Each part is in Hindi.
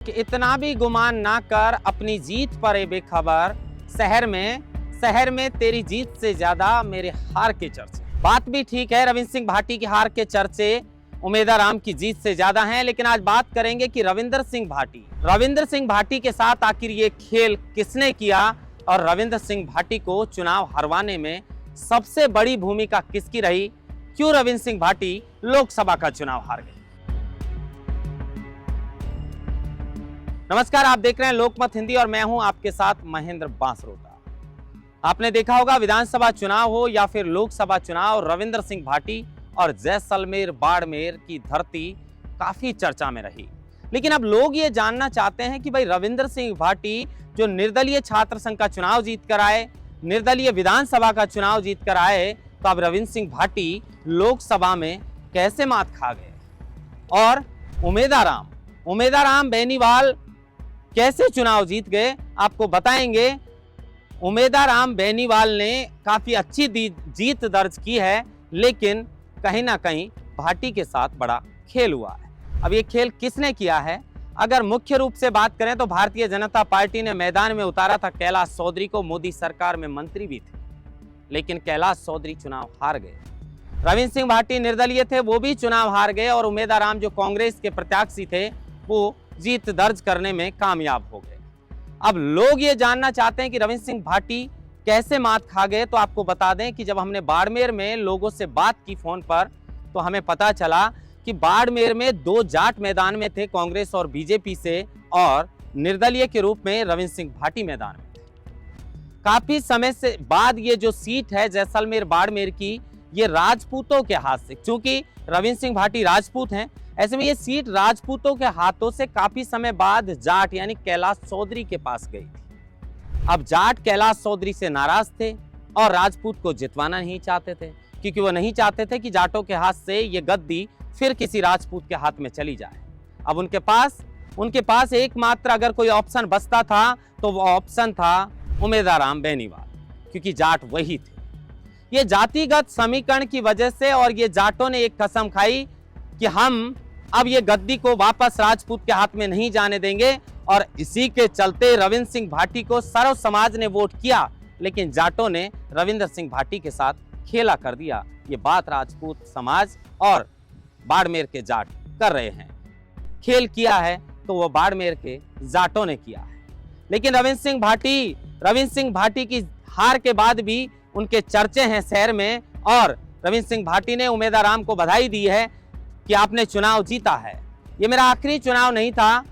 कि इतना भी गुमान ना कर अपनी जीत पर ए बेखबर, शहर में तेरी जीत से ज्यादा मेरे हार के चर्चे। बात भी ठीक है, रविंद्र सिंह भाटी की हार के चर्चे उमेदाराम की जीत से ज्यादा हैं। लेकिन आज बात करेंगे कि रविंद्र सिंह भाटी के साथ आखिर ये खेल किसने किया और रविंद्र सिंह भाटी को चुनाव हरवाने में सबसे बड़ी भूमिका किसकी रही। क्यों रविंद्र सिंह भाटी लोकसभा का चुनाव हार गए। नमस्कार, आप देख रहे हैं लोकमत हिंदी और मैं हूं आपके साथ महेंद्र बांसरोटा। आपने देखा होगा विधानसभा चुनाव हो या फिर लोकसभा चुनाव, रविंद्र सिंह भाटी और जैसलमेर बाड़मेर की धरती काफी चर्चा में रही। लेकिन अब लोग ये जानना चाहते हैं कि भाई रविंद्र सिंह भाटी जो निर्दलीय छात्र संघ का चुनाव जीत कर आए, निर्दलीय विधानसभा का चुनाव जीत कर आए, तो अब रविंद्र सिंह भाटी लोकसभा में कैसे मात खा गए और उमेदाराम बेनीवाल कैसे चुनाव जीत गए, आपको बताएंगे। उमेदाराम बेनीवाल ने काफी अच्छी जीत दर्ज की है, लेकिन कहीं ना कहीं भाटी के साथ बड़ा खेल हुआ है। अब ये खेल किसने किया है, अगर मुख्य रूप से बात करें तो भारतीय जनता पार्टी ने मैदान में उतारा था कैलाश चौधरी को। मोदी सरकार में मंत्री भी थे, लेकिन कैलाश चौधरी चुनाव हार गए। रविंद्र सिंह भाटी निर्दलीय थे, वो भी चुनाव हार गए और उमेदाराम जो कांग्रेस के प्रत्याशी थे वो जीत दर्ज करने में कामयाब हो गए। अब लोग ये जानना चाहते हैं कि रविंद्र सिंह भाटी कैसे मात खा गए। तो आपको बता दें कि जब हमने बाड़मेर में लोगों से बात की फोन पर, तो हमें पता चला कि बाड़मेर में दो जाट मैदान में थे, कांग्रेस और बीजेपी से, और निर्दलीय के रूप में रविंद्र सिंह भाटी मैदान में थे। काफी समय से बाद ये जो सीट है जैसलमेर बाड़मेर की, ये राजपूतों के हाथ से, क्योंकि रविंद्र सिंह भाटी राजपूत हैं, ऐसे में ये सीट राजपूतों के हाथों से काफी समय बाद जाट यानी कैलाश चौधरी के पास गई थी। अब जाट कैलाश चौधरी से नाराज थे और राजपूत को जितवाना नहीं चाहते थे, क्योंकि वो नहीं चाहते थे कि जाटों के हाथ से ये गद्दी फिर किसी राजपूत के हाथ में चली जाए। अब उनके पास एकमात्र अगर कोई ऑप्शन बचता था तो वो ऑप्शन था उमेदाराम बेनीवाल, क्योंकि जाट वही थे। ये जातिगत समीकरण की वजह से और ये जाटों ने एक कसम खाई कि हम अब ये गद्दी को वापस राजपूत के हाथ में नहीं जाने देंगे, और इसी के चलते रविंद्र सिंह भाटी को सर्व समाज ने वोट किया, लेकिन जाटों ने रविंद्र सिंह भाटी के साथ खेला कर दिया। ये बात राजपूत समाज और बाड़मेर के जाट कर रहे हैं। खेल किया है तो वो बाड़मेर के जाटों ने किया है। लेकिन रविंद्र सिंह भाटी की हार के बाद भी उनके चर्चे हैं शहर में, और रविंद्र सिंह भाटी ने उमेदाराम को बधाई दी है कि आपने चुनाव जीता है। ये मेरा आखिरी चुनाव नहीं था,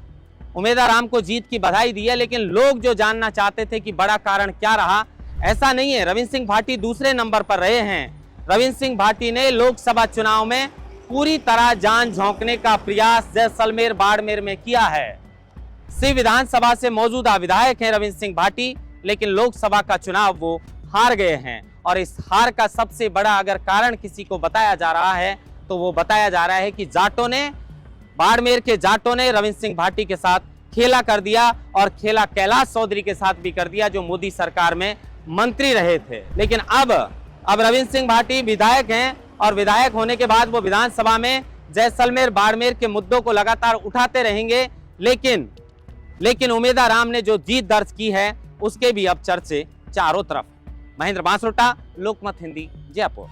उमेदाराम को जीत की बधाई दी है। लेकिन लोग जो जानना चाहते थे कि बड़ा कारण क्या रहा, ऐसा नहीं है। रविंद्र सिंह भाटी दूसरे नंबर पर रहे हैं। रविंद्र सिंह भाटी ने लोकसभा चुनाव में पूरी तरह जान झोंकने का प्रयास जैसलमेर बाड़मेर में किया है। शिव विधानसभा से मौजूदा विधायक हैं रविंद्र सिंह भाटी, लेकिन लोकसभा का चुनाव वो हार गए हैं। और इस हार का सबसे बड़ा अगर कारण किसी को बताया जा रहा है तो वो बताया जा रहा है कि बाड़मेर के जाटों ने रविंद्र सिंह भाटी के साथ खेला कर दिया, और खेला कैलाश चौधरी के साथ भी कर दिया जो मोदी सरकार में मंत्री रहे थे। लेकिन अब रविंद्र सिंह भाटी विधायक हैं, और विधायक होने के बाद वो विधानसभा में जैसलमेर बाड़मेर के मुद्दों को लगातार उठाते रहेंगे। लेकिन उमेदाराम ने जो जीत दर्ज की है उसके भी अब चर्चे चारों तरफ। महेंद्र बांसरोटा, लोकमत हिंदी, जयपुर।